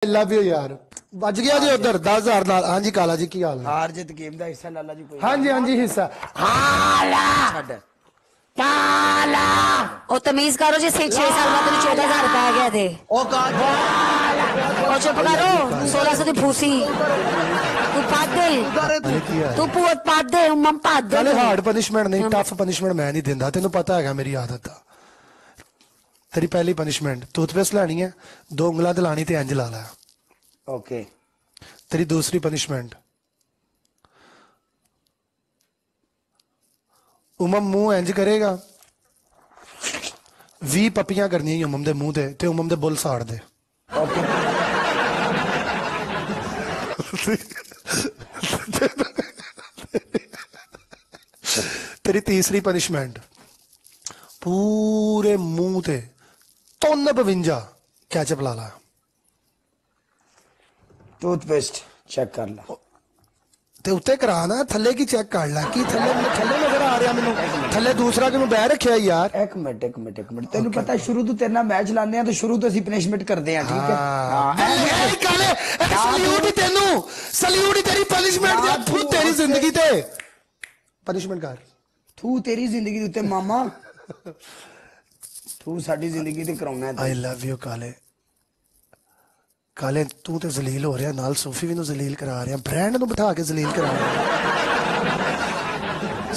Love you यार बच गया जी उधर 10,000 नाल। हाँ जी काला जी की हाल है? हार जित गेम ਦਾ ਹਿੱਸਾ ਲਾਲਾ ਜੀ ਕੋਈ हाँ जी हिस्सा ਛੱਡ काला ਉਹ ਤਮੀਜ਼ ਕਰੋ ਜੀ 6 ਸਾਲ ਬਾਅਦ ਤੈਨੂੰ 14,000 ਪੈ ਗਿਆ ਤੇ ਉਹ ਕਾਜ ਉਹ ਚੁੱਪ ਕਰੋ 1600 ਦੀ ਫੂਸੀ ਤੂੰ ਪਾਗਲ ਤੂੰ ਪੂਤ ਪਾਦੇ ਮੰਮ ਪਾਦੇ काले हार्ड पनिशमेंट नहीं टफ पनिशमेंट मैं नहीं दिंदा तेनू पता हैगा मेरी आदत दा। तेरी पहली पनिशमेंट टूथपेस्ट लानी है 2 उंगलां ते लानी ते इंज ला ला। ਓਕੇ तेरी दूसरी पनिशमेंट उमम मुंह इंज करेगा 20 पप्पियां करनी है उमम दे मुंह ते उमम दे बुल साड़ दे। ਓਕੇ तेरी तीसरी पनिशमेंट पूरे मुंह ते 52 कैचअप ला ला। ਟੂਥਪੇਸਟ ਚੈੱਕ ਕਰ ਲਾ ਤੇ ਉੱਤੇ ਕਰਾ ਨਾ ਥੱਲੇ ਕੀ ਚੈੱਕ ਕਰ ਲੈ ਕੀ ਥੱਲੇ ਨਜ਼ਰ ਆ ਰਿਹਾ ਮੈਨੂੰ ਥੱਲੇ ਦੂਸਰਾ ਕਿਉਂ ਬਹਿ ਰੱਖਿਆ ਯਾਰ। ਇੱਕ ਮਿੰਟ ਤੈਨੂੰ ਪਤਾ ਸ਼ੁਰੂ ਤੋਂ ਤੇਰੇ ਨਾਲ ਮੈਚ ਲਾਉਂਦੇ ਆ ਤੇ ਸ਼ੁਰੂ ਤੋਂ ਅਸੀਂ ਪਨਿਸ਼ਮੈਂਟ ਕਰਦੇ ਆ ਠੀਕ ਹੈ ਹਾਂ ਕਾਲੇ ਸਲੂਟ ਹੀ ਤੈਨੂੰ ਸਲੂਟ ਹੀ ਤੇਰੀ ਪਨਿਸ਼ਮੈਂਟ ਦੇ ਤੂੰ ਤੇਰੀ ਜ਼ਿੰਦਗੀ ਤੇ ਪਨਿਸ਼ਮੈਂਟ ਕਰ ਤੂੰ ਤੇਰੀ ਜ਼ਿੰਦਗੀ ਦੇ ਉੱਤੇ ਮਾਮਾ ਤੂੰ ਸਾਡੀ ਜ਼ਿੰਦਗੀ ਤੇ ਕਰਾਉਣਾ ਆਈ ਲਵ ਯੂ ਕਾਲੇ ਕਾਲੇ ਤੂੰ ਤੇ ਜ਼ਲੀਲ ਹੋ ਰਿਹਾ ਨਾਲ ਸੂਫੀ ਵੀ ਨੂੰ ਜ਼ਲੀਲ ਕਰਾ ਰਿਹਾ ਬ੍ਰਾਂਡ ਨੂੰ ਬਿਠਾ ਕੇ ਜ਼ਲੀਲ ਕਰਾ ਰਿਹਾ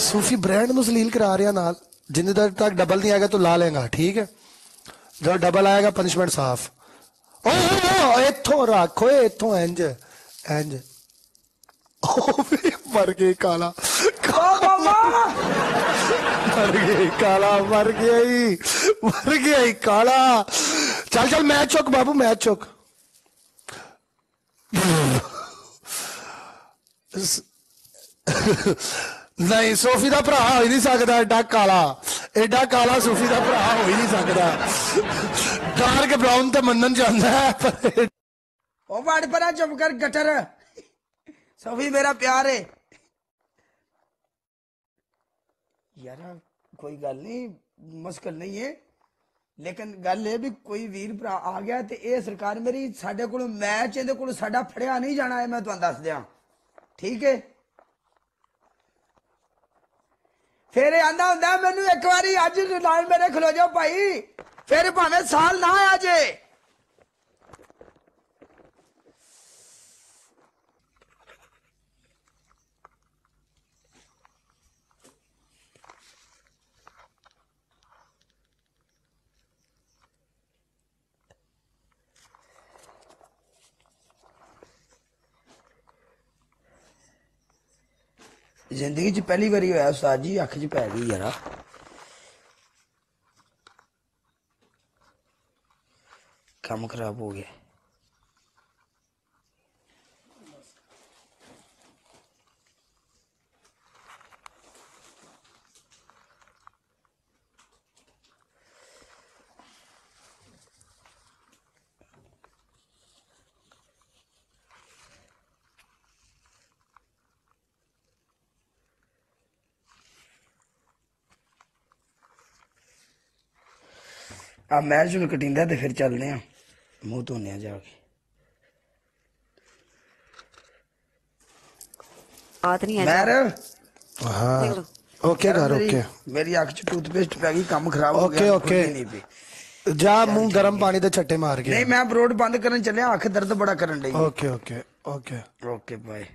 ਸੂਫੀ ਬ੍ਰਾਂਡ ਨੂੰ ਜ਼ਲੀਲ ਕਰਾ ਰਿਹਾ ਨਾਲ ਜਿੰਨੇ ਦੇਰ ਤੱਕ ਡਬਲ ਨਹੀਂ ਆਏਗਾ ਤੂੰ ਲਾ ਲੇਗਾ ਠੀਕ ਹੈ ਜਦ ਡਬਲ ਆਏਗਾ ਪਨਿਸ਼ਮੈਂਟ ਸਾਫ ਓ ਇੱਥੋਂ ਰੱਖ ਓਏ ਇੱਥੋਂ ਇੰਜ ਮਰ ਗਏ ਕਾਲਾ ਮਰ ਗਿਆ ਹੀ ਕਾਲਾ ਚੱਲ ਮੈਚ ਚੁੱਕ ਬਾਬੂ ਮੈਚ ਚੁੱਕ नहीं सोफी का भरा हो ही नहीं सकता एडा काला सोफी का भरा हो ही नहीं सकता डार्क ब्राउन तो मनन चाहता है ओ वड़ परा चुप कर गटर सोफी मेरा प्यार है यार कोई गल नहीं मुश्किल नहीं है लेकिन गल है भी कोई वीर भरा आ गया तो यह सरकार मेरी साडे कोल मैच इहदे कोल साडा फड़िया नहीं जाना है मैं तुहानू दस दियां ठीक है फिर आंदा हुंदा मैनू एक बारी अज नाल मेरे खलो जाओ भाई फिर भावें साल ना आ जे जिंदगी च पहली बारी होया उस्ताद जी अख च पै गई यार काम खराब हो गया आ मैच हूं कटिंदा तो फिर चलने मुंह धोने जाके बात नहीं है हाँ ओके कर ओके मेरी अख च टूथपेस्ट पै गई काम खराब हो ओके गया ओके जा मुंह गर्म पानी दे छट्टे मार के नहीं मैं ब्रोड बंद करन चलिया अख दर्द बड़ा करन लई okay okay okay okay bye